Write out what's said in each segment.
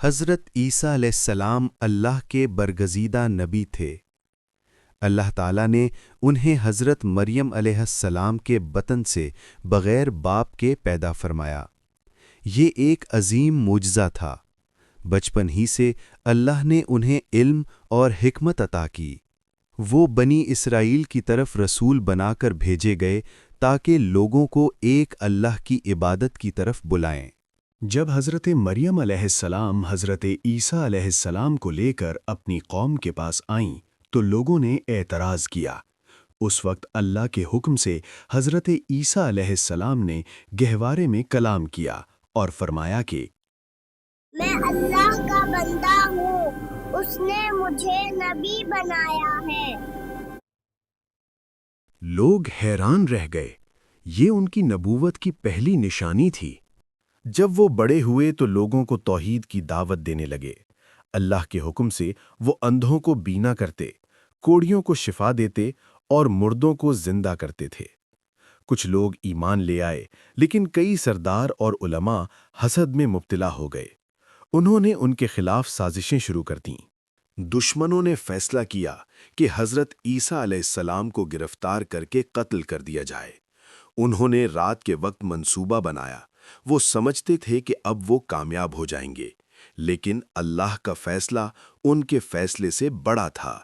حضرت عیسیٰ علیہ السلام اللہ کے برگزیدہ نبی تھے۔ اللہ تعالیٰ نے انہیں حضرت مریم علیہ السلام کے بطن سے بغیر باپ کے پیدا فرمایا۔ یہ ایک عظیم معجزہ تھا۔ بچپن ہی سے اللہ نے انہیں علم اور حکمت عطا کی۔ وہ بنی اسرائیل کی طرف رسول بنا کر بھیجے گئے تاکہ لوگوں کو ایک اللہ کی عبادت کی طرف بلائیں۔ جب حضرت مریم علیہ السلام حضرت عیسیٰ علیہ السلام کو لے کر اپنی قوم کے پاس آئیں تو لوگوں نے اعتراض کیا۔ اس وقت اللہ کے حکم سے حضرت عیسیٰ علیہ السلام نے گہوارے میں کلام کیا اور فرمایا کہ میں اللہ کا بندہ ہوں، اس نے مجھے نبی بنایا ہے۔ لوگ حیران رہ گئے۔ یہ ان کی نبوت کی پہلی نشانی تھی۔ جب وہ بڑے ہوئے تو لوگوں کو توحید کی دعوت دینے لگے۔ اللہ کے حکم سے وہ اندھوں کو بینا کرتے، کوڑیوں کو شفا دیتے اور مردوں کو زندہ کرتے تھے۔ کچھ لوگ ایمان لے آئے، لیکن کئی سردار اور علماء حسد میں مبتلا ہو گئے۔ انہوں نے ان کے خلاف سازشیں شروع کر دیں۔ دشمنوں نے فیصلہ کیا کہ حضرت عیسیٰ علیہ السلام کو گرفتار کر کے قتل کر دیا جائے۔ انہوں نے رات کے وقت منصوبہ بنایا۔ وہ سمجھتے تھے کہ اب وہ کامیاب ہو جائیں گے، لیکن اللہ کا فیصلہ ان کے فیصلے سے بڑا تھا۔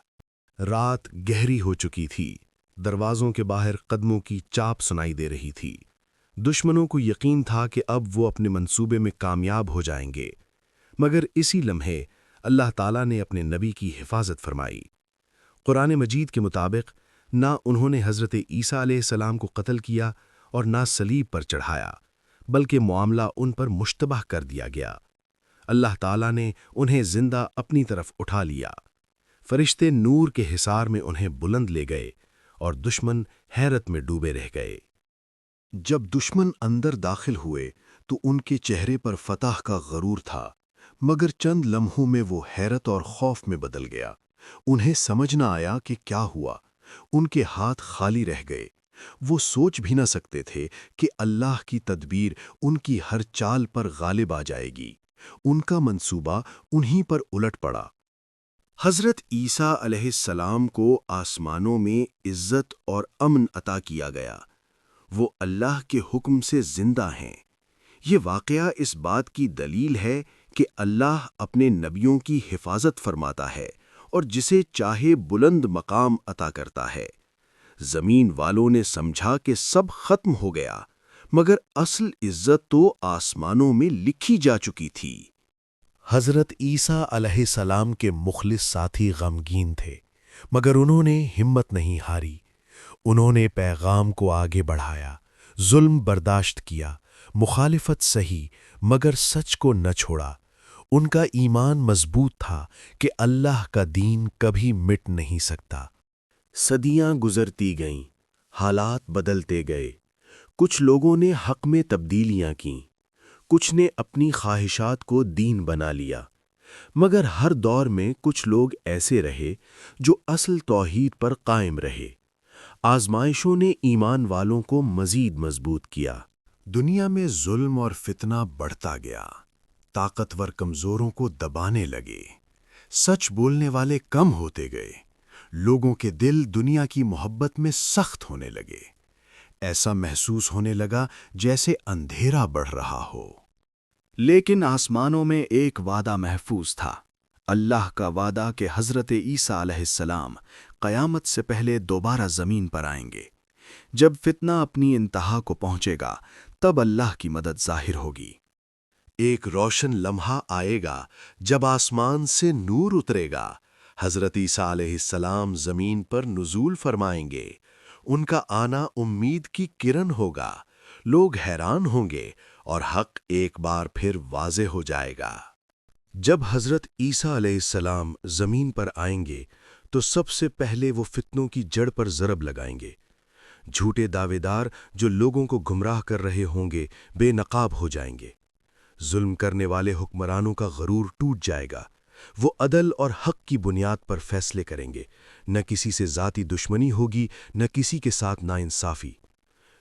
رات گہری ہو چکی تھی۔ دروازوں کے باہر قدموں کی چاپ سنائی دے رہی تھی۔ دشمنوں کو یقین تھا کہ اب وہ اپنے منصوبے میں کامیاب ہو جائیں گے، مگر اسی لمحے اللہ تعالیٰ نے اپنے نبی کی حفاظت فرمائی۔ قرآن مجید کے مطابق نہ انہوں نے حضرت عیسیٰ علیہ السلام کو قتل کیا اور نہ صلیب پر چڑھایا، بلکہ معاملہ ان پر مشتبہ کر دیا گیا۔ اللہ تعالیٰ نے انہیں زندہ اپنی طرف اٹھا لیا۔ فرشتے نور کے حصار میں انہیں بلند لے گئے اور دشمن حیرت میں ڈوبے رہ گئے۔ جب دشمن اندر داخل ہوئے تو ان کے چہرے پر فتح کا غرور تھا، مگر چند لمحوں میں وہ حیرت اور خوف میں بدل گیا۔ انہیں سمجھ نہ آیا کہ کیا ہوا۔ ان کے ہاتھ خالی رہ گئے۔ وہ سوچ بھی نہ سکتے تھے کہ اللہ کی تدبیر ان کی ہر چال پر غالب آ جائے گی۔ ان کا منصوبہ انہی پر الٹ پڑا۔ حضرت عیسیٰ علیہ السلام کو آسمانوں میں عزت اور امن عطا کیا گیا۔ وہ اللہ کے حکم سے زندہ ہیں۔ یہ واقعہ اس بات کی دلیل ہے کہ اللہ اپنے نبیوں کی حفاظت فرماتا ہے اور جسے چاہے بلند مقام عطا کرتا ہے۔ زمین والوں نے سمجھا کہ سب ختم ہو گیا، مگر اصل عزت تو آسمانوں میں لکھی جا چکی تھی۔ حضرت عیسیٰ علیہ السلام کے مخلص ساتھی غمگین تھے، مگر انہوں نے ہمت نہیں ہاری۔ انہوں نے پیغام کو آگے بڑھایا، ظلم برداشت کیا، مخالفت سہی، مگر سچ کو نہ چھوڑا۔ ان کا ایمان مضبوط تھا کہ اللہ کا دین کبھی مٹ نہیں سکتا۔ صدیاں گزرتی گئیں، حالات بدلتے گئے۔ کچھ لوگوں نے حق میں تبدیلیاں کیں، کچھ نے اپنی خواہشات کو دین بنا لیا، مگر ہر دور میں کچھ لوگ ایسے رہے جو اصل توحید پر قائم رہے۔ آزمائشوں نے ایمان والوں کو مزید مضبوط کیا۔ دنیا میں ظلم اور فتنہ بڑھتا گیا۔ طاقتور کمزوروں کو دبانے لگے، سچ بولنے والے کم ہوتے گئے۔ لوگوں کے دل دنیا کی محبت میں سخت ہونے لگے۔ ایسا محسوس ہونے لگا جیسے اندھیرا بڑھ رہا ہو۔ لیکن آسمانوں میں ایک وعدہ محفوظ تھا، اللہ کا وعدہ کہ حضرت عیسیٰ علیہ السلام قیامت سے پہلے دوبارہ زمین پر آئیں گے۔ جب فتنہ اپنی انتہا کو پہنچے گا، تب اللہ کی مدد ظاہر ہوگی۔ ایک روشن لمحہ آئے گا جب آسمان سے نور اترے گا۔ حضرت عیسیٰ علیہ السلام زمین پر نزول فرمائیں گے۔ ان کا آنا امید کی کرن ہوگا۔ لوگ حیران ہوں گے اور حق ایک بار پھر واضح ہو جائے گا۔ جب حضرت عیسیٰ علیہ السلام زمین پر آئیں گے تو سب سے پہلے وہ فتنوں کی جڑ پر ضرب لگائیں گے۔ جھوٹے دعوے دار جو لوگوں کو گمراہ کر رہے ہوں گے بے نقاب ہو جائیں گے۔ ظلم کرنے والے حکمرانوں کا غرور ٹوٹ جائے گا۔ وہ عدل اور حق کی بنیاد پر فیصلے کریں گے۔ نہ کسی سے ذاتی دشمنی ہوگی، نہ کسی کے ساتھ ناانصافی۔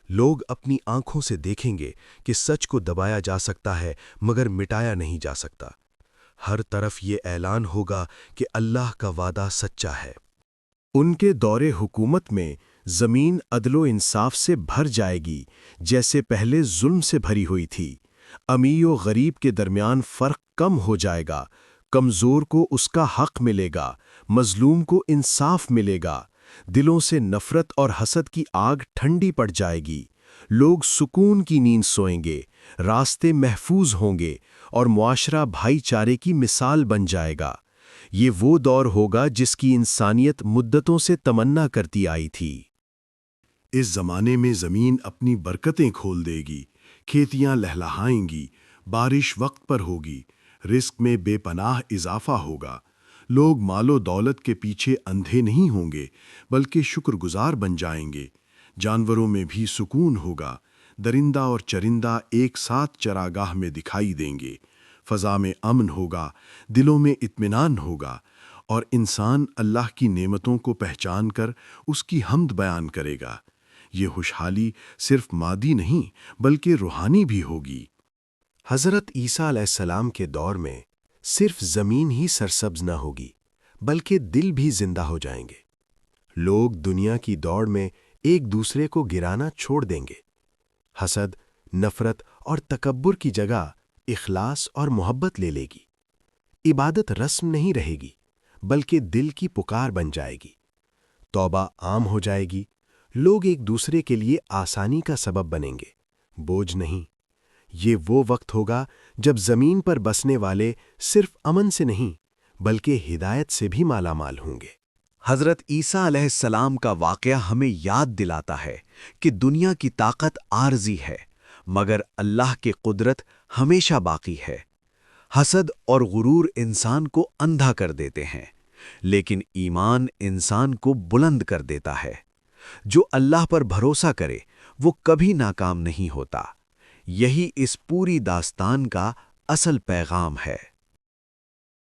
لوگ اپنی آنکھوں سے دیکھیں گے کہ سچ کو دبایا جا سکتا ہے مگر مٹایا نہیں جا سکتا۔ ہر طرف یہ اعلان ہوگا کہ اللہ کا وعدہ سچا ہے۔ ان کے دور حکومت میں زمین عدل و انصاف سے بھر جائے گی جیسے پہلے ظلم سے بھری ہوئی تھی۔ امیر و غریب کے درمیان فرق کم ہو جائے گا، کمزور کو اس کا حق ملے گا، مظلوم کو انصاف ملے گا۔ دلوں سے نفرت اور حسد کی آگ ٹھنڈی پڑ جائے گی، لوگ سکون کی نیند سوئیں گے، راستے محفوظ ہوں گے اور معاشرہ بھائی چارے کی مثال بن جائے گا۔ یہ وہ دور ہوگا جس کی انسانیت مدتوں سے تمنا کرتی آئی تھی۔ اس زمانے میں زمین اپنی برکتیں کھول دے گی، کھیتیاں لہلہائیں گی، بارش وقت پر ہوگی، رزق میں بے پناہ اضافہ ہوگا۔ لوگ مال و دولت کے پیچھے اندھے نہیں ہوں گے بلکہ شکر گزار بن جائیں گے۔ جانوروں میں بھی سکون ہوگا، درندہ اور چرندہ ایک ساتھ چراگاہ میں دکھائی دیں گے۔ فضا میں امن ہوگا، دلوں میں اطمینان ہوگا، اور انسان اللہ کی نعمتوں کو پہچان کر اس کی حمد بیان کرے گا۔ یہ خوشحالی صرف مادی نہیں بلکہ روحانی بھی ہوگی۔ حضرت عیسیٰ علیہ السلام کے دور میں صرف زمین ہی سرسبز نہ ہوگی بلکہ دل بھی زندہ ہو جائیں گے۔ لوگ دنیا کی دوڑ میں ایک دوسرے کو گرانا چھوڑ دیں گے۔ حسد، نفرت اور تکبر کی جگہ اخلاص اور محبت لے لے گی۔ عبادت رسم نہیں رہے گی بلکہ دل کی پکار بن جائے گی۔ توبہ عام ہو جائے گی، لوگ ایک دوسرے کے لیے آسانی کا سبب بنیں گے، بوجھ نہیں۔ یہ وہ وقت ہوگا جب زمین پر بسنے والے صرف امن سے نہیں بلکہ ہدایت سے بھی مالا مال ہوں گے۔ حضرت عیسیٰ علیہ السلام کا واقعہ ہمیں یاد دلاتا ہے کہ دنیا کی طاقت عارضی ہے مگر اللہ کی قدرت ہمیشہ باقی ہے۔ حسد اور غرور انسان کو اندھا کر دیتے ہیں لیکن ایمان انسان کو بلند کر دیتا ہے۔ جو اللہ پر بھروسہ کرے وہ کبھی ناکام نہیں ہوتا۔ یہی اس پوری داستان کا اصل پیغام ہے۔